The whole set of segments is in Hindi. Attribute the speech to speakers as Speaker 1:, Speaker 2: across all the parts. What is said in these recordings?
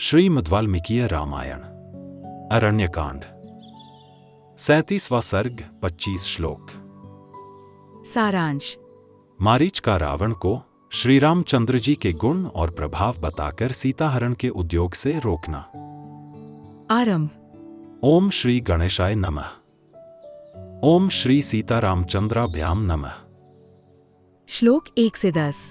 Speaker 1: श्रीमद् वाल्मीकि रामायण अरण्यकांड 37वां सर्ग 25 श्लोक।
Speaker 2: सारांश।
Speaker 1: मारीच का रावण को श्री रामचंद्र जी के गुण और प्रभाव बताकर सीताहरण के उद्योग से रोकना।
Speaker 2: आरंभ।
Speaker 1: ओम श्री गणेशाय नमः। ओम श्री सीतारामचंद्राभ्याम नमः।
Speaker 2: श्लोक 1 से 10।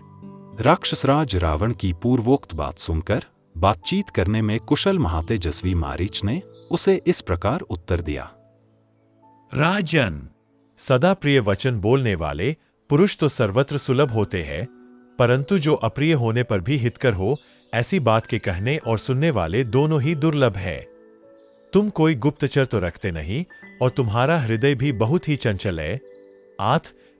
Speaker 1: राक्षसराज रावण की पूर्वोक्त बात सुनकर बातचीत करने में कुशल महातेजस्वी मारीच ने उसे इस प्रकार उत्तर दिया।
Speaker 3: राजन, सदा प्रिय वचन बोलने वाले पुरुष तो सर्वत्र सुलभ होते हैं, परंतु जो अप्रिय होने पर भी हितकर हो, ऐसी बात के कहने और सुनने वाले दोनों ही दुर्लभ है। तुम कोई गुप्तचर तो रखते नहीं और तुम्हारा हृदय भी बहुत ही चंचल है।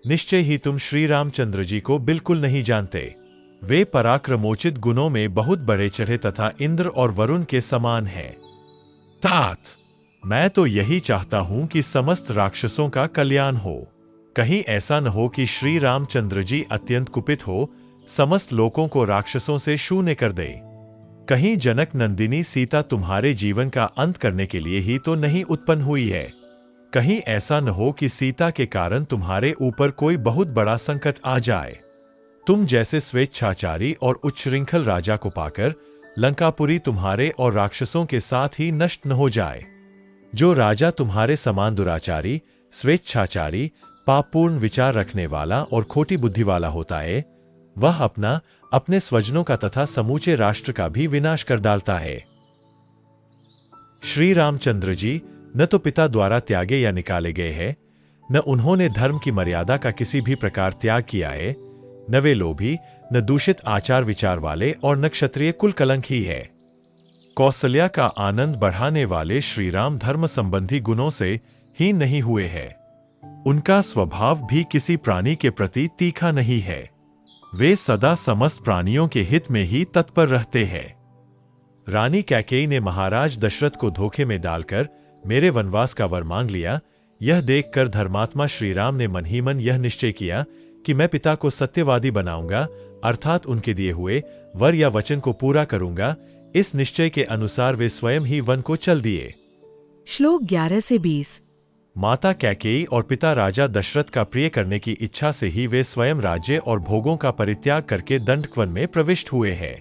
Speaker 3: निश्चय ही तुम श्री रामचंद्र जी को बिल्कुल नहीं जानते। वे पराक्रमोचित गुणों में बहुत बड़े चढ़े तथा इंद्र और वरुण के समान हैं। मैं तो यही चाहता हूं कि समस्त राक्षसों का कल्याण हो। कहीं ऐसा न हो कि श्री रामचंद्र जी अत्यंत कुपित हो, समस्त लोगों को राक्षसों से शून्य कर दे। कहीं जनक नंदिनी सीता तुम्हारे जीवन का अंत करने के लिए ही तो नहीं उत्पन्न हुई है। कहीं ऐसा न हो कि सीता के कारण तुम्हारे ऊपर कोई बहुत बड़ा संकट आ जाए। तुम जैसे स्वेच्छाचारी और उच्छृंखल राजा को पाकर लंकापुरी तुम्हारे और राक्षसों के साथ ही नष्ट न हो जाए। जो राजा तुम्हारे समान दुराचारी, स्वेच्छाचारी, पापपूर्ण विचार रखने वाला और खोटी बुद्धि वाला होता है, वह अपने स्वजनों का तथा समूचे राष्ट्र का भी विनाश कर डालता है। श्री रामचंद्र जी न तो पिता द्वारा त्यागे या निकाले गए हैं, न उन्होंने धर्म की मर्यादा का किसी भी प्रकार त्याग किया है, न वे लोभी, न दूषित आचार विचार वाले और न क्षत्रिय कुल कलंक ही है। कौशल्या का आनंद बढ़ाने वाले श्री राम धर्म संबंधी गुणों से हीन नहीं हुए हैं। उनका स्वभाव भी किसी प्राणी के प्रति तीखा नहीं है। वे सदा समस्त प्राणियों के हित में ही तत्पर रहते हैं। रानी कैकेयी ने महाराज दशरथ को धोखे में डालकर मेरे वनवास का वर मांग लिया। यह देखकर धर्मात्मा श्री राम ने मन ही मन यह निश्चय किया कि मैं पिता को सत्यवादी बनाऊंगा, अर्थात उनके दिए हुए वर या वचन को पूरा करूंगा। इस निश्चय के अनुसार वे स्वयं ही वन को चल दिए।
Speaker 2: श्लोक 11 से 20।
Speaker 3: माता कैकेयी और पिता राजा दशरथ का प्रिय करने की इच्छा से ही वे स्वयं राज्य और भोगों का परित्याग करके दंडकवन में प्रविष्ट हुए हैं।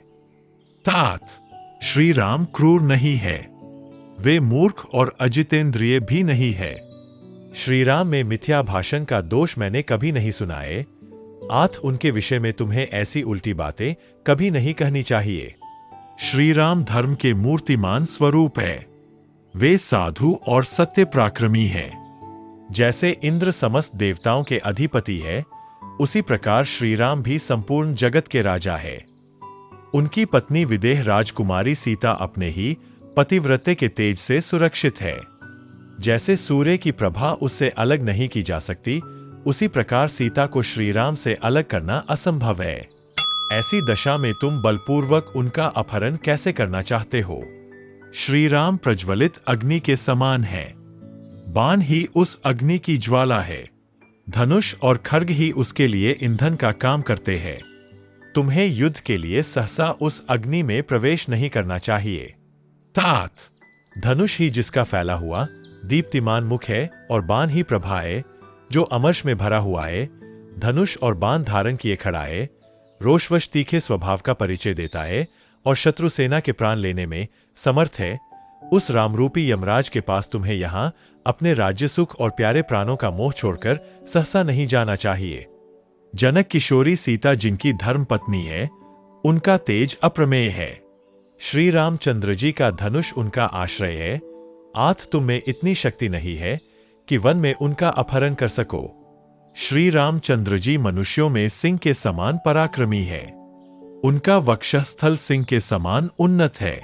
Speaker 3: श्री राम क्रूर नहीं है, वे मूर्ख और अजितेंद्रिय भी नहीं है। श्री राम में मिथ्या भाषण का दोष मैंने कभी नहीं सुनाए। उनके विषय में तुम्हें ऐसी उल्टी बातें कभी नहीं कहनी चाहिए। श्री राम धर्म के मूर्तिमान स्वरूप है। वे साधु और सत्य पराक्रमी हैं। जैसे इंद्र समस्त देवताओं के अधिपति है, उसी प्रकार श्री राम भी संपूर्ण जगत के राजा है। उनकी पत्नी विदेह राजकुमारी सीता अपने ही पतिव्रते के तेज से सुरक्षित है। जैसे सूर्य की प्रभा उससे अलग नहीं की जा सकती, उसी प्रकार सीता को श्री राम से अलग करना असंभव है। ऐसी दशा में तुम बलपूर्वक उनका अपहरण कैसे करना चाहते हो? श्री राम प्रज्वलित अग्नि के समान हैं। बाण ही उस अग्नि की ज्वाला है। धनुष और खड्ग ही उसके लिए ईंधन का काम करते हैं। तुम्हें युद्ध के लिए सहसा उस अग्नि में प्रवेश नहीं करना चाहिए। धनुष ही जिसका फैला हुआ दीप्तिमान मुख है और बाण ही प्रभा है, जो अमर्ष में भरा हुआ है। धनुष और बाण धारण किए खड़ा है, रोषवश तीखे स्वभाव का परिचय देता है और शत्रु सेना के प्राण लेने में समर्थ है। उस रामरूपी यमराज के पास तुम्हें यहां अपने राज्य सुख और प्यारे प्राणों का मोह छोड़कर सहसा नहीं जाना चाहिए। जनक किशोरी सीता जिनकी धर्म पत्नी है, उनका तेज अप्रमेय है। श्री रामचंद्र जी का धनुष उनका आश्रय है। तुम में इतनी शक्ति नहीं है कि वन में उनका अपहरण कर सको। श्री रामचंद्र जी मनुष्यों में सिंह के समान पराक्रमी है। उनका वक्षस्थल सिंह के समान उन्नत है।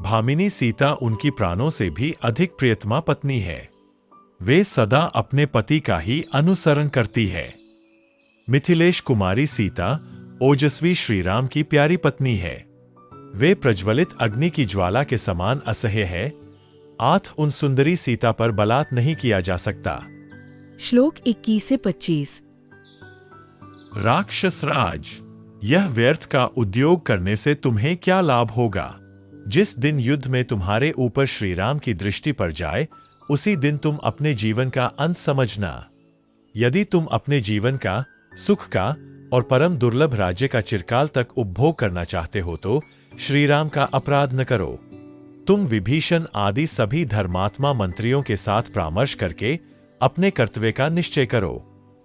Speaker 3: भामिनी सीता उनकी प्राणों से भी अधिक प्रियतमा पत्नी है। वे सदा अपने पति का ही अनुसरण करती है। मिथिलेश कुमारी सीता ओजस्वी श्री राम की प्यारी पत्नी है। वे प्रज्वलित अग्नि की ज्वाला के समान असह्य है। उन सुंदरी सीता पर बलात् नहीं किया जा सकता।
Speaker 2: श्लोक 21 से 25।
Speaker 3: राक्षस राज, यह व्यर्थ का उद्योग करने से तुम्हें क्या लाभ होगा? जिस दिन युद्ध में तुम्हारे ऊपर श्री राम की दृष्टि पड़ जाए, उसी दिन तुम अपने जीवन का अंत समझना। यदि तुम अपने जीवन का, सुख का और परम दुर्लभ राज्य का चिरकाल तक उपभोग करना चाहते हो तो श्री राम का अपराध न करो। तुम विभीषण आदि सभी धर्मात्मा मंत्रियों के साथ परामर्श करके अपने कर्तव्य का निश्चय करो।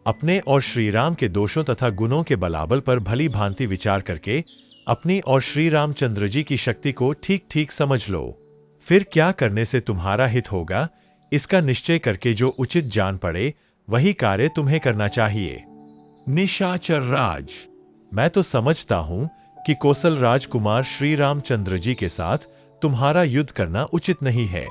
Speaker 3: अपने और श्री राम के दोषों तथा गुणों के बलाबल पर भली भांति विचार करके अपनी और श्री रामचंद्र जी की शक्ति को ठीक ठीक समझ लो। फिर क्या करने से तुम्हारा हित होगा, इसका निश्चय करके जो उचित जान पड़े वही कार्य तुम्हें करना चाहिए। निशाचर राज, मैं तो समझता हूं कि कौशल राजकुमार श्री रामचंद्र जी के साथ तुम्हारा युद्ध करना उचित नहीं है।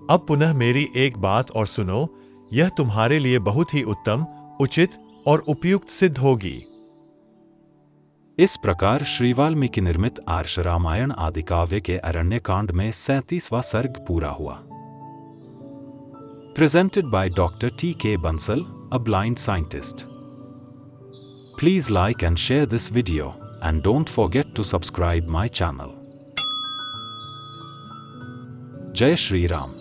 Speaker 3: अब पुनः मेरी एक बात और सुनो, यह तुम्हारे लिए बहुत ही उत्तम, उचित और उपयुक्त सिद्ध होगी।
Speaker 1: इस प्रकार श्री वाल्मीकि निर्मित आर्ष रामायण आदि काव्य के अरण्यकांड में 37वां सर्ग पूरा हुआ। Presented by doctor T.K. Bansal, a blind scientist. Please like and share this video, and don't forget to subscribe my channel. Jai Shri Ram.